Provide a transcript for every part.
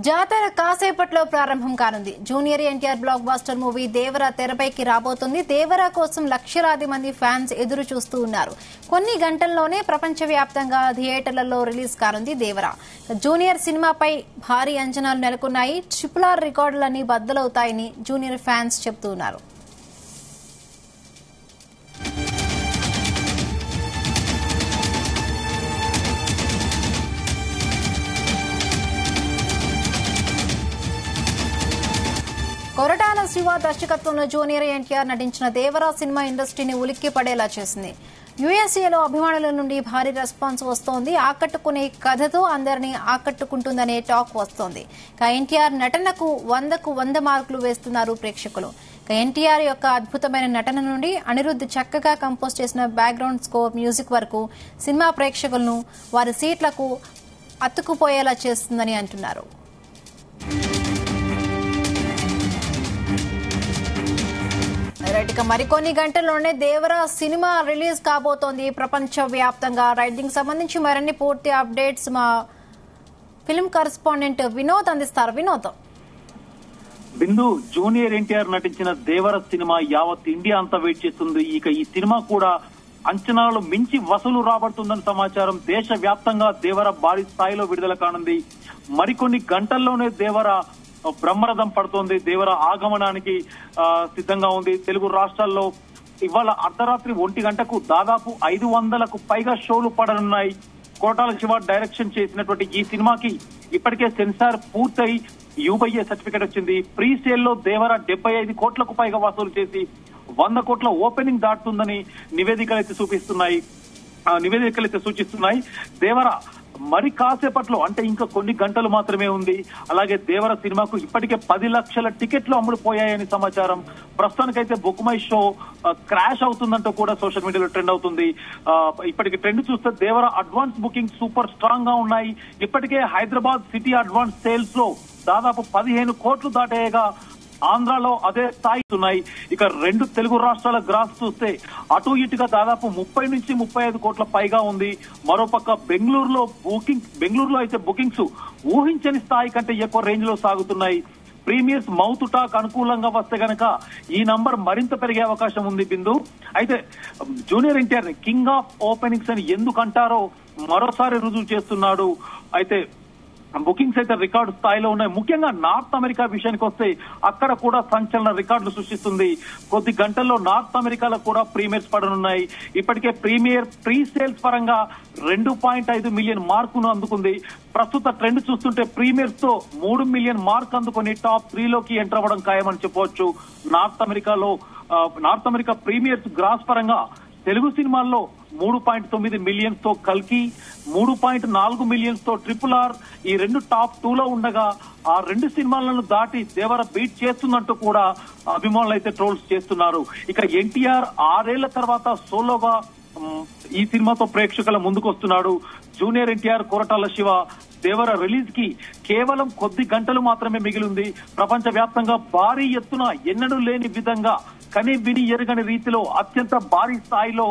జాతర కాసేపట్లో ప్రారంభం కానుంది. Junior NTR block buster movie Devara తెరపైకి రాబోతుంది. దేవరా కోసం లక్షలాది మంది ఫ్యాన్స్ ఎదురు చూస్తూ ఉన్నారు. కొన్ని గంటల్లోనే ప్రపంచవ్యాప్తంగా థియేటర్లలో రిలీజ్ కానుంది దేవరా. జూనియర్ సినిమాపై భారీ అంచనాలు నెలకొన్నాయి. RRR రికార్డులన్నీ బద్దలవుతాయని జూనియర్ ఫ్యాన్స్ చెబుతూ ఉన్నారు. కొరటాల శివ దర్శకత్వంలో జూనియర్ ఎన్టీఆర్ నటించిన దేవరా సినిమా ఇండస్ట్రీని ఉలిక్కి పడేలా చేసింది. యుఎస్ఏలో అభిమానుల నుండి భారీ రెస్పాన్స్ వస్తోంది. ఆకట్టుకునే కథతో అందరినీ ఆకట్టుకుంటుందనే టాక్ వస్తోంది. ఎన్టీఆర్ నటనకు 100కు 100 మార్కులు వేస్తున్నారు ప్రేక్షకులు. ఎన్టీఆర్ యొక్క అద్భుతమైన నటన నుండి అనిరుద్ధ్ చక్కగా కంపోజ్ చేసిన బ్యాక్గ్రౌండ్ స్కోర్ మ్యూజిక్ వరకు సినిమా ప్రేక్షకులను వారి సీట్లకు అతుక్కుపోయేలా చేస్తుందని అంటున్నారు. మరికొన్ని గంటల్లోనే దేవరా సినిమా రిలీజ్ కాబోతోంది ప్రపంచ వ్యాప్తంగా. దీనికి సంబంధించి మరిన్ని పూర్తి అప్డేట్స్ మా ఫిల్మ్ కరెస్పాండెంట్ వినోద్ అందిస్తారు. వినోద్, బిందు, జూనియర్ ఎన్టీఆర్ నటించిన దేవర సినిమా యావత్ ఇండియా అంతా వెయిట్ చేస్తుంది. ఇక ఈ సినిమా కూడా అంచనాలు మించి వసూలు రాబడుతుందని సమాచారం. దేశ వ్యాప్తంగా దేవర భారీ స్థాయిలో విడుదల కానుంది. మరికొన్ని గంటల్లోనే దేవర బ్రహ్మరథం పడుతోంది. దేవర ఆగమనానికి సిద్ధంగా ఉంది. తెలుగు రాష్ట్రాల్లో ఇవాళ అర్ధరాత్రి 1 గంటకు దాదాపు 500కు పైగా షోలు పడనున్నాయి. కోటాల శివ డైరెక్షన్ చేసినటువంటి ఈ సినిమాకి ఇప్పటికే సెన్సార్ పూర్తయి UBA సర్టిఫికేట్ వచ్చింది. ప్రీ సేల్ లో దేవర 75 కోట్లకు పైగా వసూలు చేసి 100 కోట్ల ఓపెనింగ్ దాటుతుందని నివేదికలైతే సూచిస్తున్నాయి. దేవర మరి కాసేపట్లో, అంటే ఇంకా కొన్ని గంటలు మాత్రమే ఉంది. అలాగే దేవర సినిమాకు ఇప్పటికే 10 లక్షల టికెట్లు అమ్ముడుపోయాయని సమాచారం. ప్రస్తుతానికైతే బుక్ మై షో క్రాష్ అవుతుందంటూ కూడా సోషల్ మీడియాలో ట్రెండ్ అవుతుంది. ఇప్పటికి ట్రెండ్ చూస్తే దేవర అడ్వాన్స్ బుకింగ్ సూపర్ స్ట్రాంగ్ గా ఉన్నాయి. ఇప్పటికే హైదరాబాద్ సిటీ అడ్వాన్స్ సేల్స్ లో దాదాపు 15 కోట్లు దాటేయగా ఆంధ్రాలో అదే స్థాయి ఉన్నాయి. ఇక 2 తెలుగు రాష్ట్రాల గ్రాఫ్ చూస్తే అటు ఇటుగా దాదాపు 30 నుంచి 35 కోట్ల పైగా ఉంది. మరోపక్క బెంగళూరులో అయితే బుకింగ్స్ ఊహించని స్థాయి కంటే ఎక్కువ రేంజ్ లో సాగుతున్నాయి. ప్రీమియర్స్ మౌత్ టాక్ అనుకూలంగా వస్తే గనక ఈ నంబర్ మరింత పెరిగే అవకాశం ఉంది. బిందు, అయితే junior NTR king of openings అని ఎందుకంటారో మరోసారి రుజువు చేస్తున్నాడు. అయితే బుకింగ్స్ అయితే రికార్డు స్థాయిలో ఉన్నాయి. ముఖ్యంగా నార్త్ అమెరికా విషయానికి వస్తే అక్కడ కూడా సంచలన రికార్డులు సృష్టిస్తుంది. కొద్ది గంటల్లో నార్త్ అమెరికాలో కూడా ప్రీమియర్స్ పడనున్నాయి. ఇప్పటికే ప్రీ సేల్స్ పరంగా 2.5 మిలియన్ మార్కును అందుకుంది. ప్రస్తుత ట్రెండ్ చూస్తుంటే ప్రీమియర్స్ తో 3 మిలియన్ మార్క్ అందుకుని టాప్ 3లోకి ఎంటర్ అవ్వడం ఖాయమని చెప్పవచ్చు. నార్త్ అమెరికా ప్రీమియర్స్ గ్రాస్ పరంగా తెలుగు సినిమాల్లో 3.9 మిలియన్స్ తో కల్కి, 3.4 మిలియన్స్ తో RRR ఈ 2 టాప్ 2లో ఉండగా ఆ 2 సినిమాలను దాటి దేవర బీట్ చేస్తుందంటూ కూడా అభిమానులు అయితే ట్రోల్స్ చేస్తున్నారు. ఇక ఎన్టీఆర్ 6 ఏళ్ల తర్వాత సోలోగా ఈ సినిమాతో ప్రేక్షకుల ముందుకు వస్తున్నాడు. జూనియర్ ఎన్టీఆర్ కొరటాల శివ దేవర రిలీజ్ కి కేవలం కొద్ది గంటలు మాత్రమే మిగిలింది. ప్రపంచ వ్యాప్తంగా భారీ ఎత్తున ఎన్నడూ లేని విధంగా కని విని ఎరగని రీతిలో అత్యంత భారీ స్థాయిలో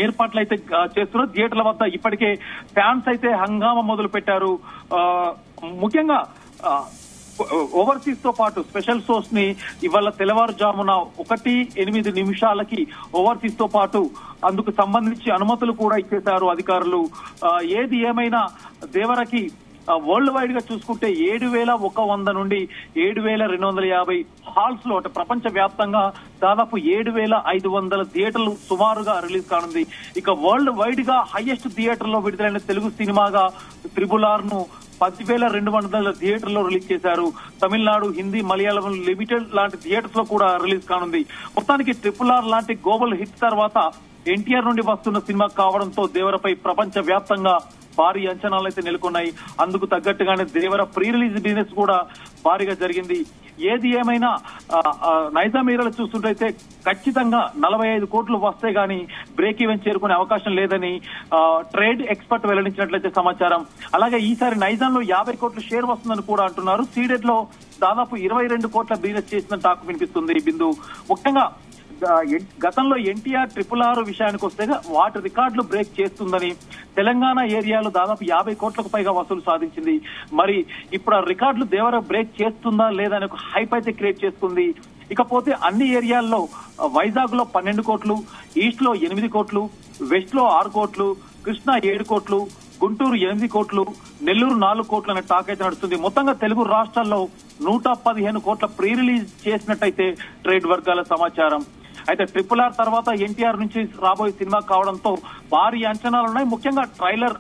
ఏర్పాట్లు అయితే చేస్తున్నారు. థియేటర్ల వద్ద ఇప్పటికే ఫ్యాన్స్ అయితే హంగామా మొదలు పెట్టారు. ముఖ్యంగా ఓవర్సీస్ తో పాటు స్పెషల్ షోస్ ని ఇవాళ తెల్లవారుజామున 1:08 ఓవర్సీస్ తో పాటు అందుకు సంబంధించి అనుమతులు కూడా ఇచ్చేశారు అధికారులు. ఏది ఏమైనా దేవరకి వరల్డ్ వైడ్ గా చూసుకుంటే 7,100 నుండి 7,250 హాల్స్ లో, అంటే ప్రపంచ వ్యాప్తంగా దాదాపు 7,500 థియేటర్లు సుమారుగా రిలీజ్ కానుంది. ఇక వరల్డ్ వైడ్ గా హైయెస్ట్ థియేటర్ లో విడుదలైన తెలుగు సినిమాగా RRR ను 10,200 థియేటర్లో రిలీజ్ చేశారు. తమిళనాడు, హిందీ, మలయాళం లిమిటెడ్ లాంటి థియేటర్స్ లో కూడా రిలీజ్ కానుంది. మొత్తానికి RRR లాంటి గ్లోబల్ హిట్ తర్వాత ఎన్టీఆర్ నుండి వస్తున్న సినిమా కావడంతో దేవరపై ప్రపంచ వ్యాప్తంగా భారీ అంచనాలు అయితే నెలకొన్నాయి. అందుకు తగ్గట్టుగానే దేవర ప్రీ రిలీజ్ బిజినెస్ కూడా భారీగా జరిగింది. ఏది ఏమైనా నైజాం ఏరియాలో చూస్తుంటే ఖచ్చితంగా 45 కోట్లు వస్తే గానీ బ్రేక్ ఈవెన్ చేరుకునే అవకాశం లేదని ట్రేడ్ ఎక్స్పర్ట్ వెల్లడించినట్లయితే సమాచారం. అలాగే ఈసారి నైజాంలో 50 కోట్ల షేర్ వస్తుందని కూడా అంటున్నారు. సీడెడ్ లో దాదాపు 22 కోట్ల బిజినెస్ చేసిన టాక్ వినిపిస్తుంది. బిందు, ముఖ్యంగా గతంలో ఎన్టీఆర్ RRR విషయానికి వస్తే వాటి రికార్డులు బ్రేక్ చేస్తుందని తెలంగాణ ఏరియాలో దాదాపు 50 కోట్లకు పైగా వసూలు సాధించింది. మరి ఇప్పుడు ఆ రికార్డులు దేవర బ్రేక్ చేస్తుందా లేదా అనే ఒక హైప్ అయితే క్రియేట్ చేసుకుంది. ఇకపోతే అన్ని ఏరియాల్లో వైజాగ్ లో 12 కోట్లు, ఈస్ట్ లో 8 కోట్లు, వెస్ట్ లో 6 కోట్లు, కృష్ణా 7 కోట్లు, గుంటూరు 8 కోట్లు, నెల్లూరు 4 కోట్లు అనే టాక్ అయితే నడుస్తుంది. మొత్తంగా తెలుగు రాష్ట్రాల్లో 115 కోట్ల ప్రీ రిలీజ్ చేసినట్టయితే ట్రేడ్ వర్గాల సమాచారం. అయితే RRR తర్వాత ఎన్టీఆర్ నుంచి రాబోయే సినిమా కావడంతో భారీ అంచనాలున్నాయి. ముఖ్యంగా ట్రైలర్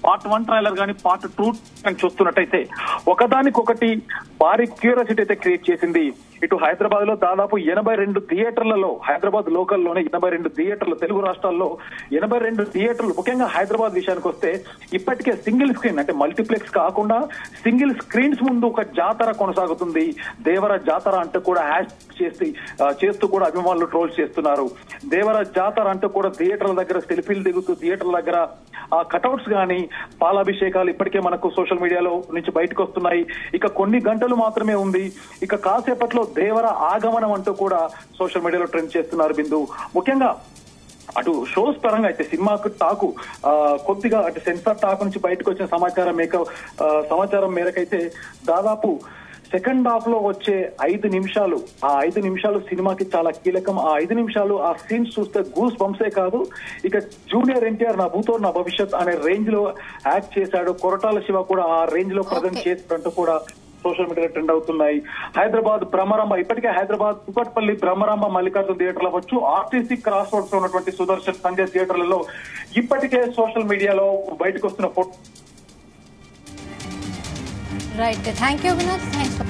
పార్ట్ 1 ట్రైలర్ గానీ పార్ట్ 2 చూస్తున్నట్టయితే ఒకదానికొకటి భారీ క్యూరియాసిటీ అయితే క్రియేట్ చేసింది. ఇటు హైదరాబాద్ లో దాదాపు 82 థియేటర్లలో, హైదరాబాద్ లోకల్లోనే 82 థియేటర్లు, తెలుగు రాష్ట్రాల్లో 82 థియేటర్లు. ముఖ్యంగా హైదరాబాద్ విషయానికి వస్తే ఇప్పటికే సింగిల్ స్క్రీన్ అంటే మల్టీప్లెక్స్ కాకుండా సింగిల్ స్క్రీన్స్ ముందు ఒక జాతర కొనసాగుతుంది. దేవర జాతర అంటూ కూడా హ్యాష్ చేస్తూ కూడా అభిమానులు ట్రోల్ చేస్తున్నారు. దేవర జాతర అంటూ కూడా థియేటర్ల దగ్గర సెల్ఫీలు దిగుతూ థియేటర్ల దగ్గర కటౌట్స్ గానీ పాలాభిషేకాలు ఇప్పటికే మనకు సోషల్ మీడియాలో నుంచి బయటకు వస్తున్నాయి. ఇక కొన్ని గంటలు మాత్రమే ఉంది. ఇక కాసేపట్లో దేవర ఆగమనం అంటూ కూడా సోషల్ మీడియాలో ట్రెండ్ చేస్తున్నారు బిందు. ముఖ్యంగా అటు షోస్ పరంగా అయితే సినిమాకు టాకు కొద్దిగా అటు సెన్సార్ టాక్ నుంచి బయటకు వచ్చిన సమాచారం మేరకైతే దాదాపు సెకండ్ హాఫ్ లో వచ్చే 5 నిమిషాలు, ఆ 5 నిమిషాలు సినిమాకి చాలా కీలకం. ఆ 5 నిమిషాలు ఆ సీన్స్ చూస్తే గూస్ బంప్సే కాదు, ఇక జూనియర్ ఎన్టీఆర్ నా భూతో నా భవిష్యత్ అనే రేంజ్ లో యాక్ట్ చేశాడు. కొరటాల శివ కూడా ఆ రేంజ్ లో ప్రజెంట్ చేసినట్టు కూడా సోషల్ మీడియాలో ట్రెండ్ అవుతున్నాయి. హైదరాబాద్ బ్రహ్మరాంబ, ఇప్పటికే హైదరాబాద్ కుకట్పల్లి బ్రహ్మరాంబ మల్లికార్జున థియేటర్లు అవ్వచ్చు, ఆర్టీసీ క్రాస్ రోడ్స్ లో ఉన్నటువంటి సుదర్శన్ సంజయ్ థియేటర్లలో ఇప్పటికే సోషల్ మీడియాలో బయటకు వస్తున్న photo. Right, thank you Vinod. Thanks.